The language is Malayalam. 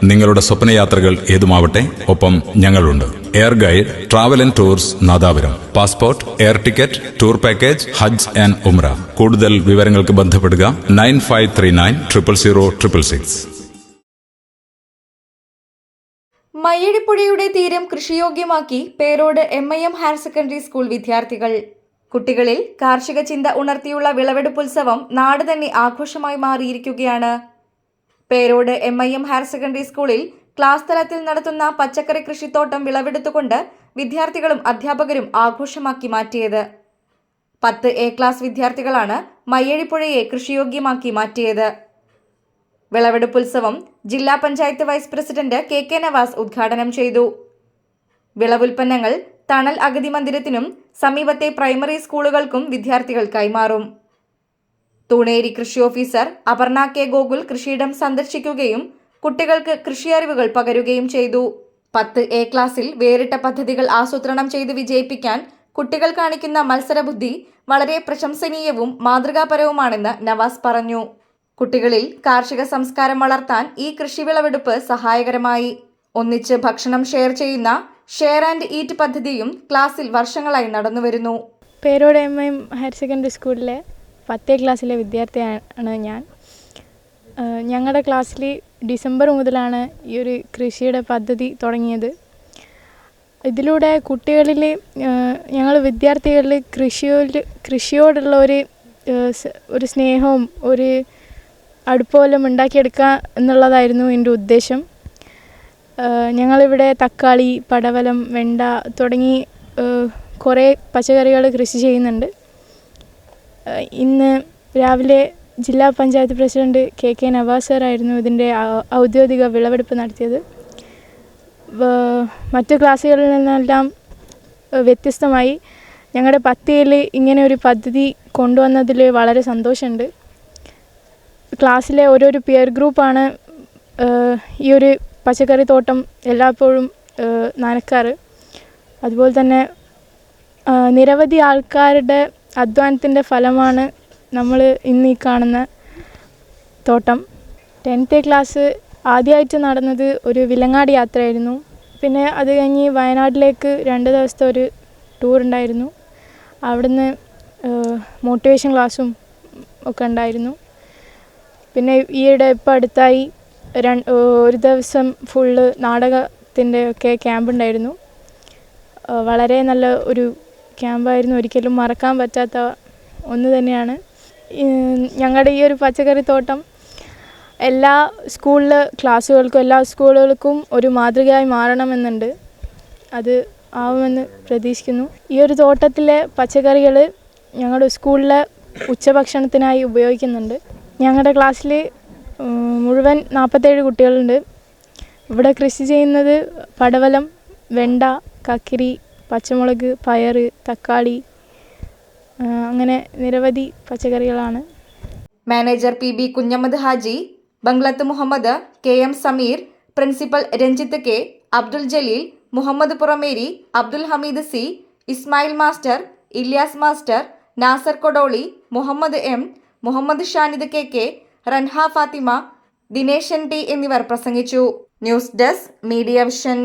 നിങ്ങളുടെ സ്വപ്നയാത്രകൾ ഏതുമാവട്ടെ, ഒപ്പം ഞങ്ങളുണ്ട്. Air guide, travel and tours Nadapuram. Passport, air ticket, tour package, Hajj and Umrah. കൂടുതൽ വിവരങ്ങൾക്ക് ബന്ധപ്പെടുക 9539000666. മയ്യഴിപ്പുഴയുടെ തീരം കൃഷിയോഗ്യമാക്കി പേരോട് MIM ഹയർ സെക്കൻഡറി സ്കൂൾ വിദ്യാർത്ഥികൾ. കുട്ടികളിൽ കാർഷിക ചിന്ത ഉണർത്തിയുള്ള വിളവെടുപ്പുത്സവം നാട് തന്നെ ആഘോഷമായി മാറിയിരിക്കുകയാണ്. പേരോട് MIM ഹയർ സെക്കൻഡറി സ്കൂളിൽ ക്ലാസ് തലത്തിൽ നടത്തുന്ന പച്ചക്കറി കൃഷിത്തോട്ടം വിളവെടുത്തുകൊണ്ട് വിദ്യാർത്ഥികളും അധ്യാപകരും ആഘോഷമാക്കി മാറ്റിയത്. 10 A ക്ലാസ് വിദ്യാർത്ഥികളാണ് മയ്യഴിപ്പുഴയെ കൃഷിയോഗ്യമാക്കി മാറ്റിയത്. വിളവെടുപ്പുത്സവം ജില്ലാ panchayat vice president KK Navas ഉദ്ഘാടനം ചെയ്തു. വിളവുൽപ്പന്നങ്ങൾ തണൽ അഗതി മന്ദിരത്തിനും സമീപത്തെ പ്രൈമറി സ്കൂളുകൾക്കും വിദ്യാർത്ഥികൾ കൈമാറും. തൂണേരി കൃഷി ഓഫീസർ അപർണ K. ഗോകുൽ കൃഷിയിടം സന്ദർശിക്കുകയും കുട്ടികൾക്ക് കൃഷിയറിവുകൾ പകരുകയും ചെയ്തു. 10 A ക്ലാസ്സിൽ വേറിട്ട പദ്ധതികൾ ആസൂത്രണം ചെയ്ത് വിജയിപ്പിക്കാൻ കുട്ടികൾ കാണിക്കുന്ന മത്സരബുദ്ധി വളരെ പ്രശംസനീയവും മാതൃകാപരവുമാണെന്ന് നവാസ് പറഞ്ഞു. കുട്ടികളിൽ കാർഷിക സംസ്കാരം വളർത്താൻ ഈ കൃഷി വിളവെടുപ്പ് സഹായകരമായി. ഒന്നിച്ച് ഭക്ഷണം ഷെയർ ചെയ്യുന്ന ഷെയർ ആൻഡ് ഈറ്റ് പദ്ധതിയും ക്ലാസ്സിൽ വർഷങ്ങളായി നടന്നുവരുന്നു. പേരോട് MIM ഹയർ സെക്കൻഡറി സ്കൂളിലെ 10 ക്ലാസ്സിലെ വിദ്യാർത്ഥിയാണ് ഞാൻ. ഞങ്ങളുടെ ക്ലാസ്സിൽ ഡിസംബർ മുതലാണ് ഈ ഒരു കൃഷിയുടെ പദ്ധതി തുടങ്ങിയത്. ഇതിലൂടെ കുട്ടികളിൽ ഞങ്ങൾ വിദ്യാർത്ഥികളിൽ കൃഷിയോടുള്ള ഒരു സ്നേഹവും ഒരു അടുപ്പമെല്ലാം ഉണ്ടാക്കിയെടുക്കുക എന്നുള്ളതായിരുന്നു എൻ്റെ ഉദ്ദേശം. ഞങ്ങളിവിടെ തക്കാളി, പടവലം, വെണ്ട തുടങ്ങി കുറേ പച്ചക്കറികൾ കൃഷി ചെയ്യുന്നുണ്ട്. ഇന്ന് രാവിലെ ജില്ലാ പഞ്ചായത്ത് പ്രസിഡന്റ് KK നവാസ് സാറായിരുന്നു ഇതിൻ്റെ ഔദ്യോഗിക വിളവെടുപ്പ് നടത്തിയത്. മറ്റു ക്ലാസ്സുകളിൽ നിന്നെല്ലാം വ്യത്യസ്തമായി ഞങ്ങളുടെ 10 ഇങ്ങനെ ഒരു പദ്ധതി കൊണ്ടുവന്നതിൽ വളരെ സന്തോഷമുണ്ട്. ക്ലാസ്സിലെ ഓരോരോ പിയർ ഗ്രൂപ്പാണ് ഈ ഒരു പച്ചക്കറി തോട്ടം എല്ലായ്പ്പോഴും നനക്കാറ്. അതുപോലെ തന്നെ നിരവധി ആൾക്കാരുടെ അധ്വാനത്തിൻ്റെ ഫലമാണ് നമ്മൾ ഇന്ന് ഈ കാണുന്ന തോട്ടം. 10th ക്ലാസ് ആദ്യമായിട്ട് നടന്നത് ഒരു വിലങ്ങാട് യാത്രയായിരുന്നു. പിന്നെ അത് കഴിഞ്ഞ് വയനാട്ടിലേക്ക് 2 ദിവസത്തെ ഒരു ടൂർ ഉണ്ടായിരുന്നു. അവിടുന്ന് മോട്ടിവേഷൻ ക്ലാസ്സും ഒക്കെ ഉണ്ടായിരുന്നു. പിന്നെ ഈയിടെ ഇപ്പോൾ അടുത്തായി ഒരു ദിവസം ഫുള്ള് നാടകത്തിൻ്റെ ഒക്കെ ക്യാമ്പ് ഉണ്ടായിരുന്നു. വളരെ നല്ല ഒരു ക്യാമ്പായിരുന്നു. ഒരിക്കലും മറക്കാൻ പറ്റാത്ത ഒന്ന് തന്നെയാണ്. ഞങ്ങളുടെ ഈ ഒരു പച്ചക്കറി തോട്ടം എല്ലാ സ്കൂളുകൾക്കും ഒരു മാതൃകയായി മാറണമെന്നുണ്ട്. അത് ആവുമെന്ന് പ്രതീക്ഷിക്കുന്നു. ഈ ഒരു തോട്ടത്തിലെ പച്ചക്കറികൾ ഞങ്ങളുടെ സ്കൂളിലെ ഉച്ചഭക്ഷണത്തിനായി ഉപയോഗിക്കുന്നുണ്ട്. ഞങ്ങളുടെ ക്ലാസ്സിൽ മുഴുവൻ 47 കുട്ടികളുണ്ട്. ഇവിടെ കൃഷി ചെയ്യുന്നത് പടവലം, വെണ്ട, കക്കിരി, പച്ചമുളക്, പയർ, തക്കാളി, അങ്ങനെ നിരവധി പച്ചക്കറികളാണ്. Manager PB Kunhammad Haji, Bunglath Muhammad, KM Sameer, principal Ranjith K, Abdul Jaleel, Muhammad Purameri, Abdul Hameed C, Ismail master, Ilyas master, Nasar Kodoli, Muhammad M, Muhammad Shanid KK, Ranha Fathima, Dineshan T എന്നിവർ പ്രസംഗിച്ചു. News desk media vision.